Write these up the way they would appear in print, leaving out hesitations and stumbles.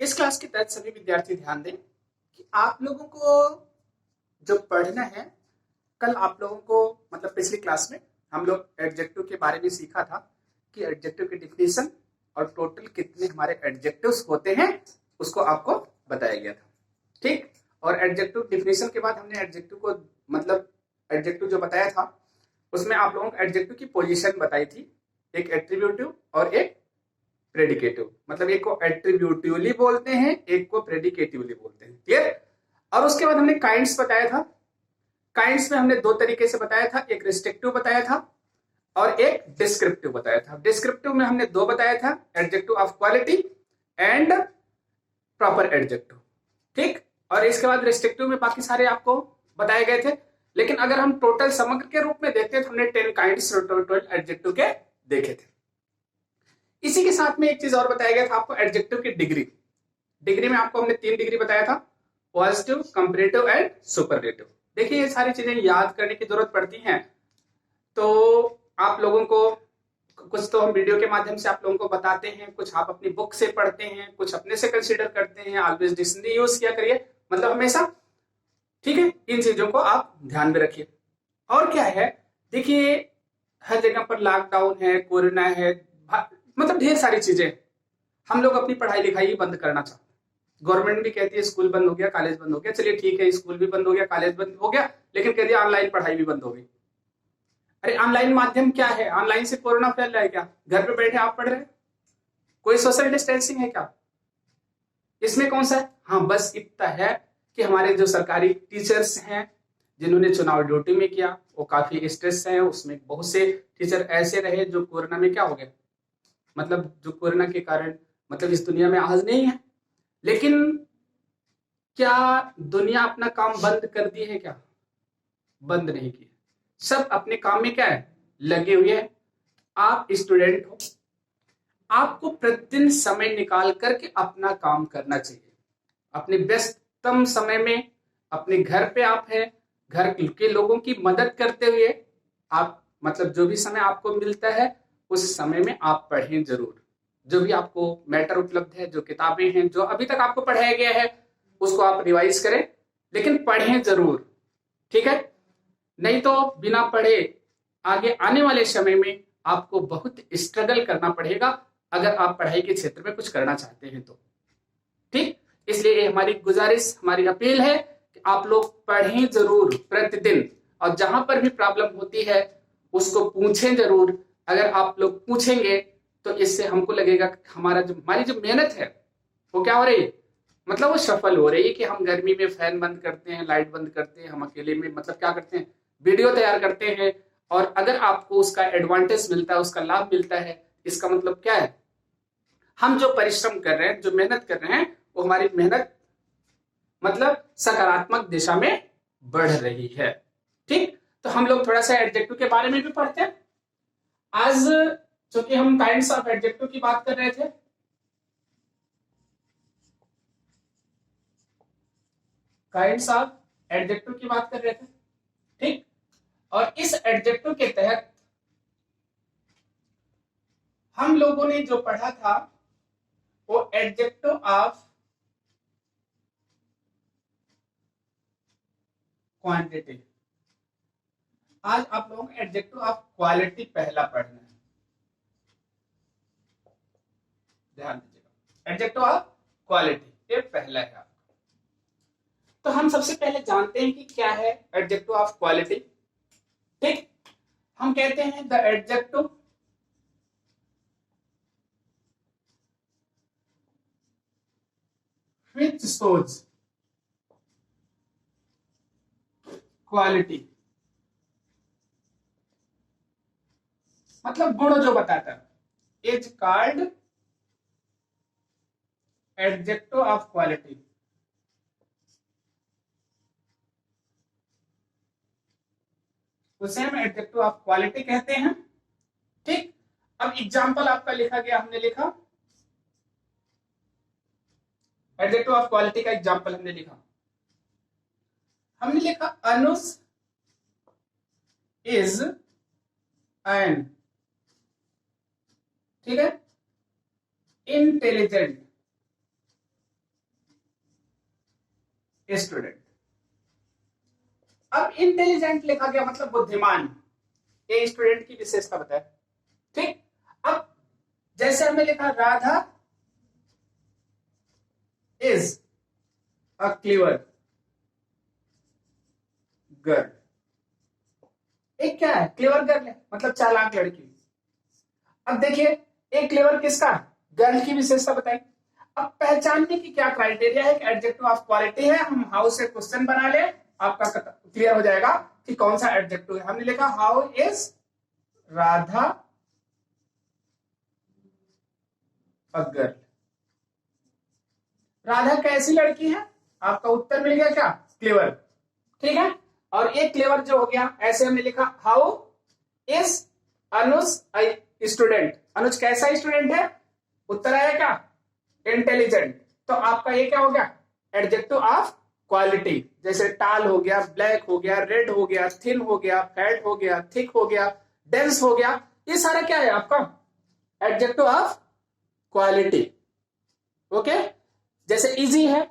इस क्लास के तहत सभी विद्यार्थी ध्यान दें कि आप लोगों को जो पढ़ना है, कल आप लोगों को मतलब पिछली क्लास में हम लोग एडजेक्टिव के बारे में सीखा था कि एडजेक्टिव की डिफिनेशन और टोटल कितने हमारे एडजेक्टिव्स होते हैं उसको आपको बताया गया था। ठीक, और एडजेक्टिव डिफिनेशन के बाद हमने एडजेक्टिव को मतलब एडजेक्टिव जो बताया था उसमें आप लोगों को एडजेक्टिव की पोजीशन बताई थी, एक एट्रीब्यूटिव और एक प्रेडिकेटिव। मतलब एक को एट्रीब्यूटिवली बोलते हैं, एक को प्रेडिकेटिवली बोलते हैं। क्लियर? और उसके बाद हमने काइंड्स बताया था। काइंड्स में हमने दो तरीके से बताया था, एक रिस्ट्रिक्टिव बताया था और एक डिस्क्रिप्टिव बताया था। डिस्क्रिप्टिव में हमने दो बताया था, adjective of quality and proper adjective. ठीक, और इसके बाद रिस्ट्रिक्टिव में बाकी सारे आपको बताए गए थे। लेकिन अगर हम टोटल समग्र के रूप में देखते हैं तो हमने 10 काइंड्स टोटल एडजेक्टिव के देखे थे। इसी के साथ में एक चीज और बताया गया था आपको, एडजेक्टिव की डिग्री। डिग्री में आपको हमने 3 डिग्री बताया था, पॉजिटिव, कंपैरेटिव एंड सुपरलेटिव। देखिए ये सारी चीजें याद करने की जरूरत पड़ती हैं, तो आप लोगों को कुछ तो हम वीडियो के माध्यम से आप लोगों को बताते हैं, कुछ आप अपनी बुक से पढ़ते हैं, कुछ अपने से कंसीडर करते हैं। ऑलवेज डिक्शनरी यूज किया करिए, मतलब हमेशा। ठीक है, इन चीजों को आप ध्यान में रखिए। और क्या है, देखिए हर जगह पर लॉकडाउन है, कोरोना है, मतलब ढेर सारी चीजें। हम लोग अपनी पढ़ाई लिखाई बंद करना चाहते हैं। गवर्नमेंट भी कहती है स्कूल बंद हो गया, कॉलेज बंद हो गया। चलिए ठीक है, स्कूल भी बंद हो गया, कॉलेज बंद हो गया, लेकिन कह दिया ऑनलाइन पढ़ाई भी बंद हो गई। अरे ऑनलाइन माध्यम क्या है? ऑनलाइन से कोरोना फैल रहा है क्या? घर पे बैठे आप पढ़ रहे हैं, कोई सोशल डिस्टेंसिंग है क्या? इसमें कौन सा है? हाँ, बस इतना है कि हमारे जो सरकारी टीचर्स हैं जिन्होंने चुनाव ड्यूटी में किया वो काफी स्ट्रेस है। उसमें बहुत से टीचर ऐसे रहे जो कोरोना में क्या हो गए, मतलब जो कोरोना के कारण मतलब इस दुनिया में आज नहीं है। लेकिन क्या दुनिया अपना काम बंद कर दी है क्या? बंद नहीं की। सब अपने काम में क्या है, लगे हुए हैं। आप स्टूडेंट हो, आपको प्रतिदिन समय निकाल करके अपना काम करना चाहिए। अपने व्यस्ततम समय में अपने घर पे आप हैं, घर के लोगों की मदद करते हुए आप मतलब जो भी समय आपको मिलता है उस समय में आप पढ़ें जरूर। जो भी आपको मैटर उपलब्ध है, जो किताबें हैं, जो अभी तक आपको पढ़ाया गया है उसको आप रिवाइज करें, लेकिन पढ़ें जरूर। ठीक है, नहीं तो बिना पढ़े आगे आने वाले समय में आपको बहुत स्ट्रगल करना पड़ेगा अगर आप पढ़ाई के क्षेत्र में कुछ करना चाहते हैं तो। ठीक, इसलिए हमारी गुजारिश, हमारी अपील है कि आप लोग पढ़ें जरूर प्रतिदिन, और जहां पर भी प्रॉब्लम होती है उसको पूछें जरूर। अगर आप लोग पूछेंगे तो इससे हमको लगेगा कि हमारी जो मेहनत है वो क्या हो रही है, मतलब वो सफल हो रही है। कि हम गर्मी में फैन बंद करते हैं, लाइट बंद करते हैं, हम अकेले में मतलब क्या करते हैं, वीडियो तैयार करते हैं, और अगर आपको उसका एडवांटेज मिलता है, उसका लाभ मिलता है, इसका मतलब क्या है, हम जो परिश्रम कर रहे हैं, जो मेहनत कर रहे हैं, वो हमारी मेहनत मतलब सकारात्मक दिशा में बढ़ रही है। ठीक, तो हम लोग थोड़ा सा एडजेक्टिव के बारे में भी पढ़ते हैं आज, चूंकि हम काइंड्स ऑफ एडजेक्टिव की बात कर रहे थे। काइंड्स ऑफ एडजेक्टिव की बात कर रहे थे। ठीक, और इस एडजेक्टिव के तहत हम लोगों ने जो पढ़ा था वो एडजेक्टिव ऑफ क्वांटिटी। आज आप लोगों को एडजेक्टिव ऑफ क्वालिटी पहला पढ़ना है, ध्यान दीजिएगा। एडजेक्टिव ऑफ क्वालिटी ये पहला है आपका। तो हम सबसे पहले जानते हैं कि क्या है एडजेक्टिव ऑफ क्वालिटी। ठीक, हम कहते हैं the adjective which shows quality, मतलब गुण जो बताता है, is called adjective of quality. उसे हम एडजेक्टिव ऑफ क्वालिटी कहते हैं। ठीक, अब एग्जांपल आपका लिखा गया, हमने लिखा एडजेक्टिव ऑफ क्वालिटी का एग्जांपल हमने लिखा अनुज इज एन, ठीक है, इंटेलिजेंट स्टूडेंट। अब इंटेलिजेंट लिखा गया मतलब बुद्धिमान, ये स्टूडेंट की विशेषता बताए। ठीक, अब जैसे हमने लिखा Radha is a clever girl, एक क्या है, क्लेवर गर्ल है मतलब चालाक लड़की। अब देखिए एक क्लेवर किसका, गर्ल की विशेषता बताई। अब पहचानने की क्या क्राइटेरिया है कि एडजेक्टिव ऑफ क्वालिटी है, हम हाउ से क्वेश्चन बना ले, आपका क्लियर हो जाएगा कि कौन सा एडजेक्टिव है। हमने लिखा how is Radha a girl, Radha कैसी लड़की है, आपका उत्तर मिल गया क्या, क्लेवर। ठीक है, और एक क्लेवर जो हो गया, ऐसे हमने लिखा हाउ इज अनुज स्टूडेंट, अनुज कैसा स्टूडेंट है, उत्तर आया क्या, इंटेलिजेंट। तो आपका ये क्या हो गया, एडजेक्टिव ऑफ क्वालिटी। जैसे टाल हो गया, ब्लैक हो गया, रेड हो गया, थिन हो गया, फैट हो गया, थिक हो गया, डेंस हो गया, ये सारा क्या है आपका एडजेक्टिव ऑफ क्वालिटी। ओके, जैसे इजी है,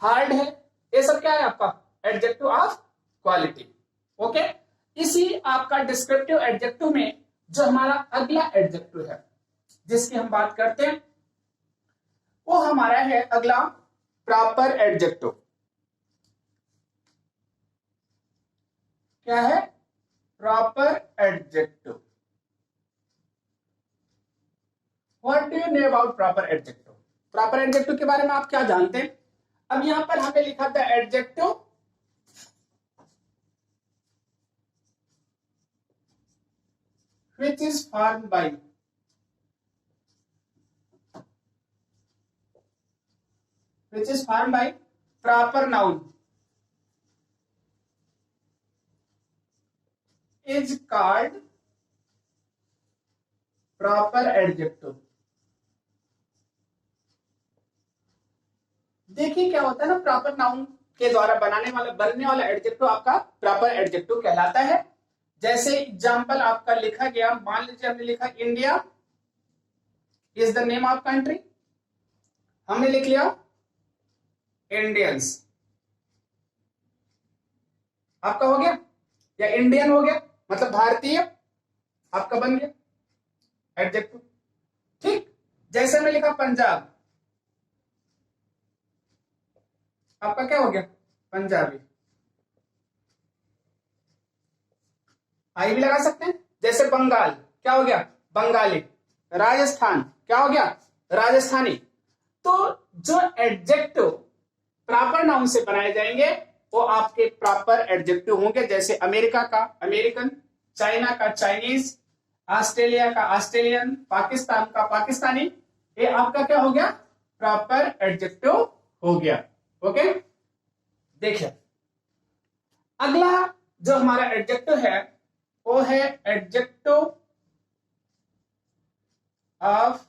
हार्ड है, ये सब क्या है आपका एडजेक्टिव ऑफ क्वालिटी। ओके, इसी आपका डिस्क्रिप्टिव एडजेक्टिव में जो हमारा अगला एडजेक्टिव है जिसकी हम बात करते हैं, वो हमारा है अगला प्रॉपर एडजेक्टिव। क्या है, proper adjective. What do you know about proper adjective, proper adjective के बारे में आप क्या जानते हैं। अब यहां पर हमने लिखा था adjective which is formed by proper noun is called proper adjective। देखिए क्या होता है ना, प्रॉपर नाउन के द्वारा बनने वाला एडजेक्टिव आपका प्रॉपर एडजेक्टिव कहलाता है। जैसे एग्जांपल आपका लिखा गया, मान लीजिए हमने लिखा India is the name of country, हमने लिख लिया इंडियंस, आपका हो गया, या इंडियन हो गया मतलब भारतीय, आपका बन गया एडजेक्टिव। ठीक, जैसे हमने लिखा पंजाब, आपका क्या हो गया पंजाबी, आई भी लगा सकते हैं। जैसे बंगाल क्या हो गया बंगाली, राजस्थान क्या हो गया राजस्थानी। तो जो एडजेक्टिव प्रॉपर नाउन से बनाए जाएंगे वो आपके प्रॉपर एडजेक्टिव होंगे। जैसे अमेरिका का अमेरिकन, चाइना का चाइनीज, ऑस्ट्रेलिया का ऑस्ट्रेलियन, पाकिस्तान का पाकिस्तानी, ये आपका क्या हो गया प्रॉपर एडजेक्टिव हो गया। ओके, देखिए अगला जो हमारा एडजेक्टिव है वो है एडजेक्टिव ऑफ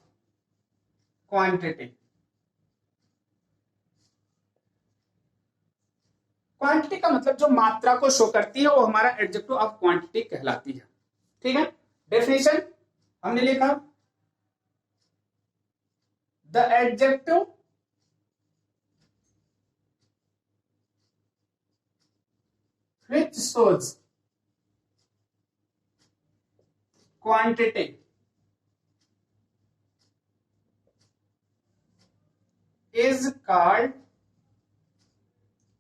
क्वांटिटी। क्वांटिटी का मतलब जो मात्रा को शो करती है वो हमारा एडजेक्टिव ऑफ क्वांटिटी कहलाती है। ठीक है, डेफिनेशन हमने लिखा the adjective which shows quantity is called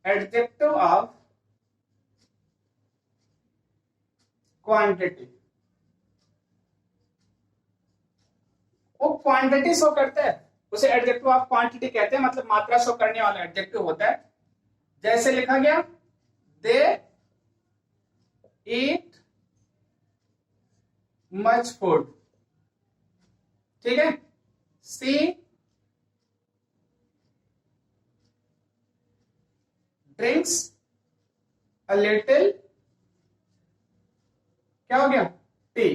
adjective of quantity। वो क्वांटिटी शो करता है उसे एडजेक्टिव ऑफ क्वांटिटी कहते हैं, मतलब मात्रा शो करने वाला एडजेक्टिव होता है। जैसे लिखा गया दे ईट मच फूड, ठीक है, सी ड्रिंक्स अ लिटिल, क्या हो गया टी,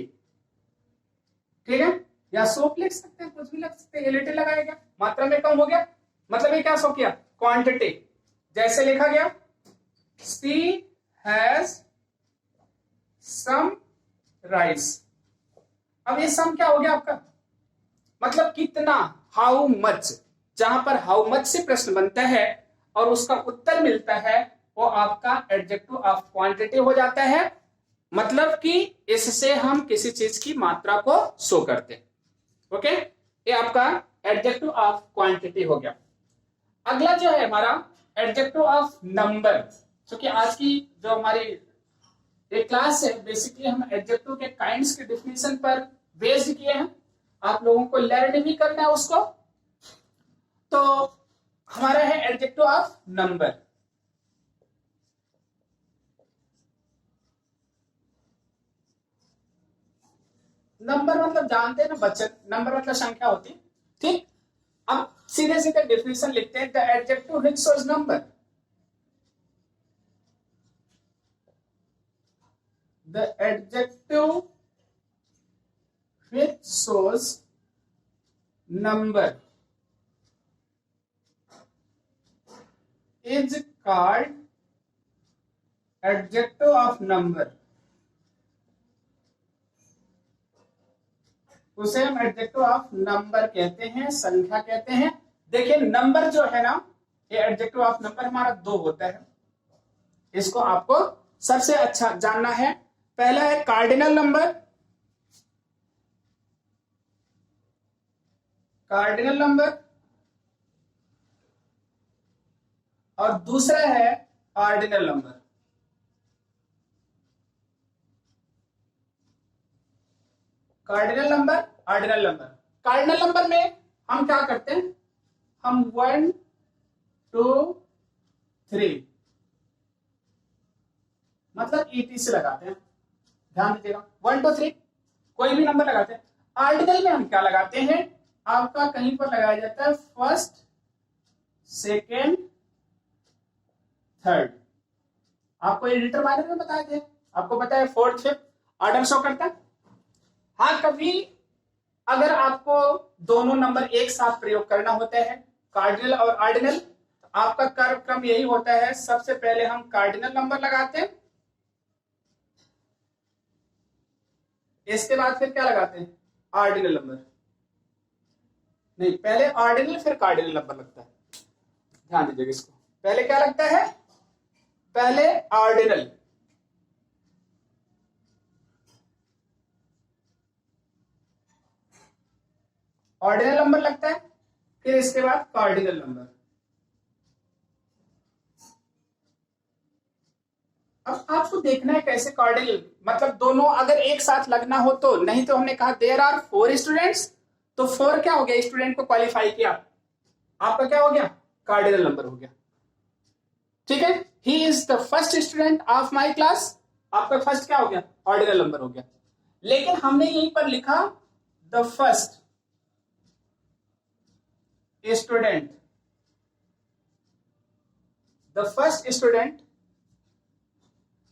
ठीक है, या सोप लिख सकते हैं, कुछ भी लिख सकते हैं, ये लिटिल लगाया गया मात्रा में कम हो गया, मतलब ये क्या शो किया क्वांटिटी। जैसे लिखा गया सी हैज सम राइस, अब ये सम क्या हो गया आपका मतलब कितना, हाउ मच। जहां पर हाउ मच से प्रश्न बनता है और उसका उत्तर मिलता है, वो आपका एडजेक्टिव ऑफ क्वांटिटी हो जाता है। मतलब कि इससे हम किसी चीज की मात्रा को शो करते हैं। ओके, ये आपका एडजेक्टिव ऑफ क्वांटिटी हो गया। अगला जो है हमारा एडजेक्टिव ऑफ नंबर। क्योंकि आज की जो हमारी एक क्लास है, बेसिकली हम एडजेक्टिव के काइंड्स के डिफिनेशन पर बेस्ड किए हैं। आप लोगों को लर्न भी करना है उसको। तो हमारा है एडजेक्टिव ऑफ नंबर। नंबर मतलब जानते हैं ना बच्चे, नंबर मतलब संख्या होती है। ठीक, अब सीधे सीधे डिफिनेशन लिखते हैं। The adjective which shows number, the adjective which shows number is called adjective of number। उसे हम एडजेक्टिव ऑफ नंबर कहते हैं, संख्या कहते हैं। देखिए नंबर जो है ना, ये एडजेक्टिव ऑफ नंबर हमारा दो होता है। इसको आपको सबसे अच्छा जानना है। पहला है कार्डिनल नंबर, कार्डिनल नंबर, और दूसरा है ordinal number. Cardinal number, ordinal number. Cardinal number में हम क्या करते हैं, हम 1 2 3 मतलब ET से लगाते हैं। ध्यान दीजिएगा, 1 2 3 कोई भी नंबर लगाते हैं। ऑर्डिनल में हम क्या लगाते हैं, आपका कहीं पर लगाया जाता है फर्स्ट, सेकेंड, थर्ड। आपको ये डिटरमाइनर में बताया थे, आपको पता है फोर्थ फिफ्थ ऑर्डर शो करता है। हाँ, कभी अगर आपको दोनों नंबर एक साथ प्रयोग करना होता है, कार्डिनल और ऑर्डिनल, तो आपका क्रम यही होता है। सबसे पहले हम कार्डिनल नंबर लगाते हैं, इसके बाद फिर क्या लगाते हैं, ऑर्डिनल नंबर। नहीं, पहले ऑर्डिनल फिर कार्डिनल नंबर लगता है। ध्यान दीजिएगा इसको, पहले क्या लगता है, पहले ऑर्डिनल, ऑर्डिनल नंबर लगता है, फिर इसके बाद कार्डिनल नंबर। अब आपको देखना है कैसे कार्डिनल, मतलब दोनों अगर एक साथ लगना हो तो। नहीं तो हमने कहा देयर आर 4 स्टूडेंट्स, तो 4 क्या हो गया, स्टूडेंट को क्वालिफाई किया, आपका क्या हो गया, कार्डिनल नंबर हो गया। ठीक है, he is the first student of my class, आपका फर्स्ट क्या हो गया, ऑर्डिनल नंबर हो गया। लेकिन हमने यहीं पर लिखा the first student, the first student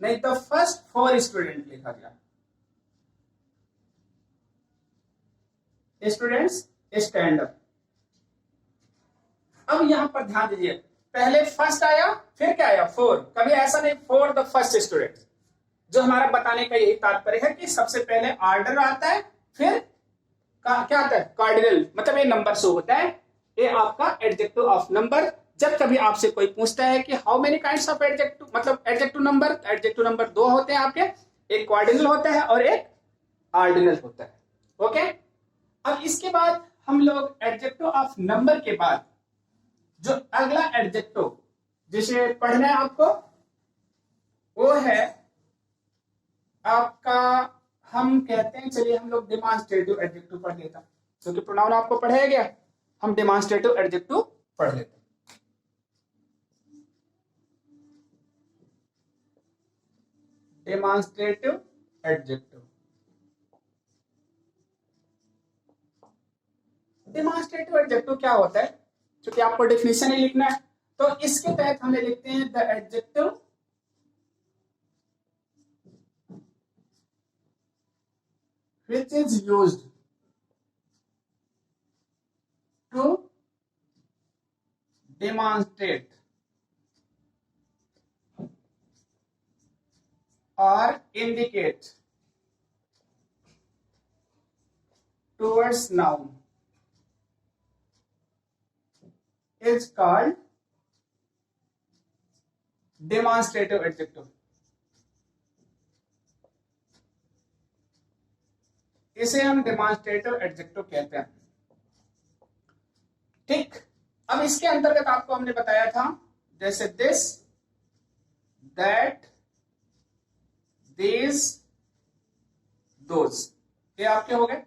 नहीं, द फर्स्ट 4 स्टूडेंट लिखा गया। Students stand up. अब यहां पर ध्यान दीजिए, पहले फर्स्ट आया, फिर क्या आया, 4। कभी ऐसा नहीं 4 द फर्स्ट स्टूडेंट। जो हमारा बताने का यही तात्पर्य है कि सबसे पहले ऑर्डर आता है, फिर क्या आता है, कार्डिनल, मतलब ये नंबर शो होता है। ये आपका एडजेक्टिव ऑफ नंबर। जब कभी आपसे कोई पूछता है कि how many kinds of adjective, मतलब एडजेक्टिव नंबर दो होते हैं आपके, एक कार्डिनल होता है और एक ऑर्डिनल होता है। ओके, अब इसके बाद हम लोग एडजेक्टिव ऑफ नंबर के बाद जो अगला एडजेक्टिव जिसे पढ़ना है आपको, वो है आपका, हम कहते हैं, चलिए हम लोग डेमोंस्ट्रेटिव एडजेक्टिव पढ़ लेता, क्योंकि प्रोनाउन आपको पढ़ाया गया, हम डेमोंस्ट्रेटिव एडजेक्टिव पढ़ लेते हैं। डेमोंस्ट्रेटिव एडजेक्टिव, डेमोंस्ट्रेटिव एडजेक्टिव क्या होता है, क्योंकि आपको डेफिनेशन ही लिखना है, तो इसके तहत हमें लिखते हैं the adjective which is used to demonstrate or indicate towards noun is called demonstrative adjective, इसे हम डेमोन्स्ट्रेटिव एडजेक्टिव कहते हैं। ठीक, अब इसके अंतर्गत आपको हमने बताया था जैसे दिस, दैट, दीज, दोज, ये आपके हो गए।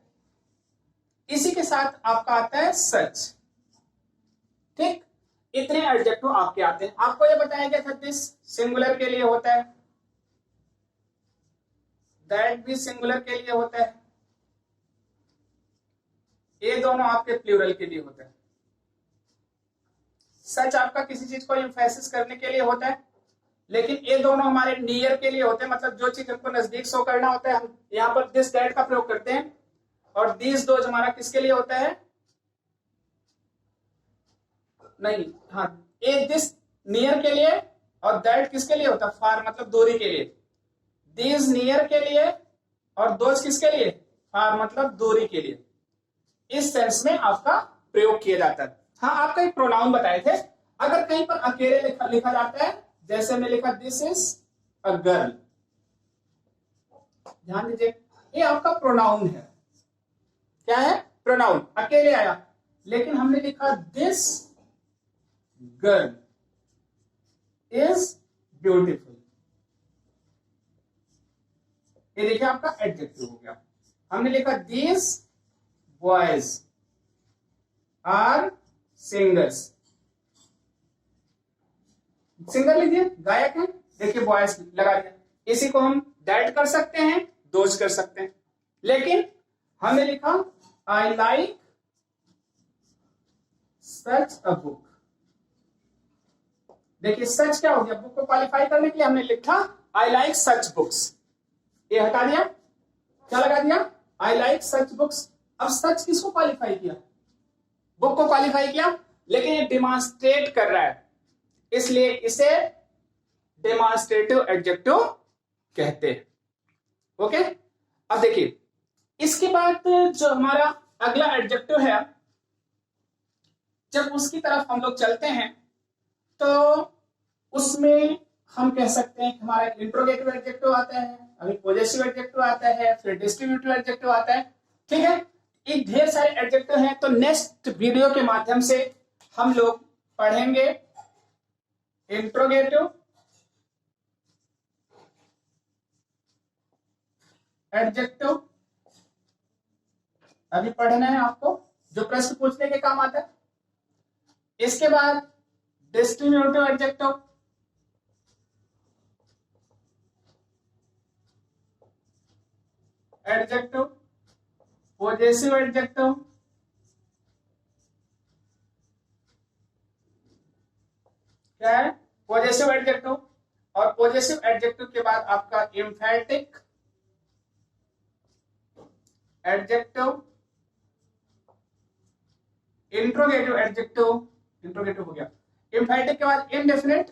इसी के साथ आपका आता है सच। ठीक, इतने एडजेक्टिव आपके आते हैं। आपको ये बताया गया था दिस सिंगुलर के लिए होता है, दैट भी सिंगुलर के लिए होता है, ये दोनों आपके प्लूरल के लिए होता है। सच आपका किसी चीज को एम्फेसिस करने के लिए होता है, लेकिन ये दोनों हमारे नियर के लिए होते हैं, मतलब जो चीज हमको नजदीक शो करना होता है हम यहाँ पर दिस दैट का प्रयोग करते हैं। और दिस दोज हमारा किसके लिए होता है? नहीं, हाँ, ये दिस नियर के लिए और दैट किसके लिए होता है? फार, मतलब दूरी के लिए। दिस नियर के लिए और दोज किसके लिए? फार, मतलब दूरी के लिए। इस सेंस में आपका प्रयोग किया जाता है। हाँ, आपका एक प्रोनाउन बताए थे, अगर कहीं पर अकेले लिखा जाता है, जैसे मैं लिखा दिस इज अ गर्ल, ध्यान दीजिए, ये आपका प्रोनाउन है। क्या है? प्रोनाउन, अकेले आया। लेकिन हमने लिखा दिस गर्ल इज ब्यूटीफुल, ये देखिए आपका एडजेक्टिव हो गया। हमने लिखा these boys are singers, singer लीजिए, गायक है, देखिए बॉयज लगा दिया। इसी को हम दैट कर सकते हैं, दोज कर सकते हैं। लेकिन हमने लिखा I like such a book, देखिए सच क्या हो गया? बुक को क्वालिफाई करने के लिए हमने लिखा आई लाइक सच बुक्स, ये हटा दिया, क्या लगा दिया? I like such books. अब सच किसको क्वालिफाई किया? बुक को क्वालिफाई किया, लेकिन ये डिमॉन्स्ट्रेट कर रहा है, इसलिए इसे डेमोन्स्ट्रेटिव एडजेक्टिव कहते हैं। ओके, अब देखिए इसके बाद जो हमारा अगला एडजेक्टिव है, जब उसकी तरफ हम लोग चलते हैं तो उसमें हम कह सकते हैं कि हमारा इंट्रोगेटिव एडजेक्टिव आता है, अभी पॉजेसिव एडजेक्टिव आता है, फिर डिस्ट्रीब्यूटिव एडजेक्टिव आता है। ठीक है, ये ढेर सारे एडजेक्टिव हैं, तो नेक्स्ट वीडियो के माध्यम से हम लोग पढ़ेंगे इंट्रोगेटिव एडजेक्टिव, अभी पढ़ना है आपको, जो प्रश्न पूछने के काम आता है। इसके बाद डिस्ट्रीब्यूटिव एडजेक्टिव, पॉजेसिव एडजेक्टिव, क्या है? Possessive adjective. और पॉजेसिव एडजेक्टिव के बाद आपका एम्फैटिक एडजेक्टिव, इंट्रोगेटिव एडजेक्टिव, इंट्रोगेटिव हो गया। एम्फैटिक के बाद इंडेफिनिट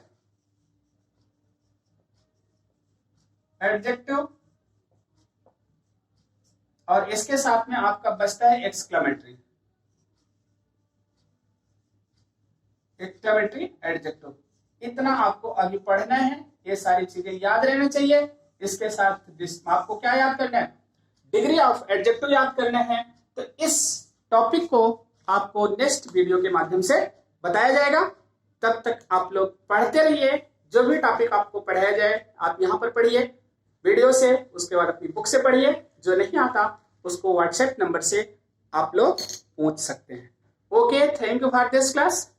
एडजेक्टिव, और इसके साथ में आपका बचता है एक्सक्लेमेटरी, एक्सक्लेमेटरी एडजेक्टिव। इतना आपको अभी पढ़ना है, ये सारी चीजें याद रहना चाहिए। इसके साथ आपको क्या याद करना है? डिग्री ऑफ एडजेक्टिव याद करना है। तो इस टॉपिक को आपको नेक्स्ट वीडियो के माध्यम से बताया जाएगा। तब तक आप लोग पढ़ते रहिए, जो भी टॉपिक आपको पढ़ाया जाए आप यहाँ पर पढ़िए वीडियो से, उसके बाद अपनी बुक से पढ़िए। जो नहीं आता उसको व्हाट्सएप नंबर से आप लोग पूछ सकते हैं। Okay, thank you for this class.